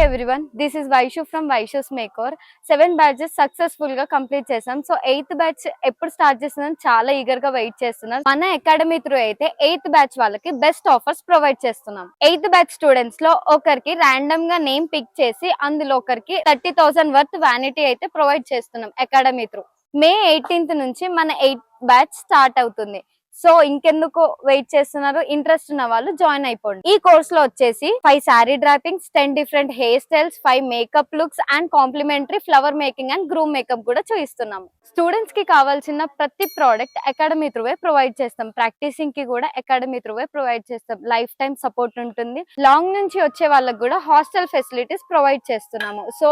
Everyone, this is Vaishu from Vaishu's మేకోర్. 7 batches successful గా complete చేసాం. So 8th batch ఎప్పుడు start చేస్తుందని చాలా ఈగర్ గా వెయిట్ చేస్తున్నాం. మన అకాడమీ త్రూ అయితే 8th బ్యాచ్ వాళ్ళకి బెస్ట్ ఆఫర్స్ ప్రొవైడ్ చేస్తున్నాం. 8th బ్యాచ్ స్టూడెంట్స్ లో ఒకరికి ర్యాండమ్ గా నేమ్ పిక్ చేసి అందులో ఒకరికి 30,000 వర్త్ వ్యానిటీ అయితే ప్రొవైడ్ చేస్తున్నాం అకాడమీ త్రూ. మే 18th నుంచి మన 8th బ్యాచ్ స్టార్ట్ అవుతుంది. సో ఇంకెందుకు వెయిట్ చేస్తున్నారు? ఇంట్రెస్ట్ ఉన్న వాళ్ళు జాయిన్ అయిపోండి. ఈ కోర్స్ లో వచ్చేసి 5 sari drapings, 10 different hair styles, 5 makeup looks and complimentary flower making and groom makeup కూడా చూపిస్తున్నాము. స్టూడెంట్స్ కి కావాల్సిన ప్రతి ప్రోడక్ట్ అకాడమీ త్రూవే ప్రొవైడ్ చేస్తాం. ప్రాక్టీసింగ్ కి కూడా అకాడమీ త్రూవే ప్రొవైడ్ చేస్తాం. లైఫ్ టైం సపోర్ట్ ఉంటుంది. లాంగ్ నుంచి వచ్చే వాళ్ళకి కూడా హాస్టల్ ఫెసిలిటీస్ ప్రొవైడ్ చేస్తున్నాము. So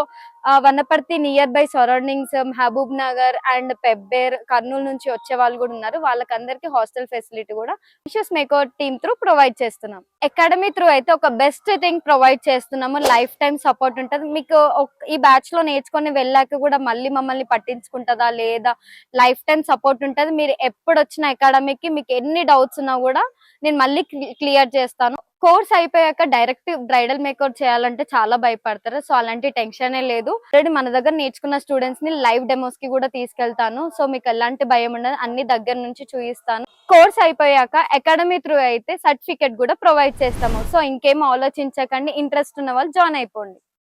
Wanaparthy nearby surroundings, Mahabubnagar and Pebbair, Kurnool నుంచి వచ్చే వాళ్ళు కూడా ఉన్నారు. వాళ్ళకందరికి హాస్టల్ ఫెసిలిటీ కూడా Vaishu's makeover team through provide చేస్తున్నాం. అకాడమీ త్రూ అయితే ఒక బెస్ట్ థింగ్ ప్రొవైడ్ చేస్తున్నాము. లైఫ్ టైం సపోర్ట్ ఉంటుంది. మీకు ఈ బ్యాచ్ లో నేర్చుకొని వెళ్ళాక కూడా మళ్ళీ మమ్మల్ని పట్టించుకుంటుందా లేదా, లైఫ్ టైం సపోర్ట్ ఉంటుంది. మీరు ఎప్పుడు వచ్చిన అకాడమీకి మీకు ఎన్ని డౌట్స్ ఉన్నా కూడా నేను మళ్ళీ క్లియర్ చేస్తాను. కోర్స్ అయిపోయాక డైరెక్ట్ బ్రైడల్ మేకప్ చేయాలంటే చాలా భయపడతారు. సో అలాంటి టెన్షనే లేదు. ఆల్రెడీ మన దగ్గర నేర్చుకున్న స్టూడెంట్స్ ని లైవ్ డెమోస్ కి కూడా తీసుకెళ్తాను. సో మీకు ఎలాంటి భయం ఉండదు, అన్ని దగ్గర నుంచి చూపిస్తాను. కోర్స్ అయిపోయాక అకాడమీ త్రూ అయితే సర్టిఫికెట్ కూడా ప్రొవైడ్ చేస్తాము. సో ఇంకేం ఆలోచించకండి, ఇంట్రెస్ట్ ఉన్న వాళ్ళు జాయిన్ అయిపోండి.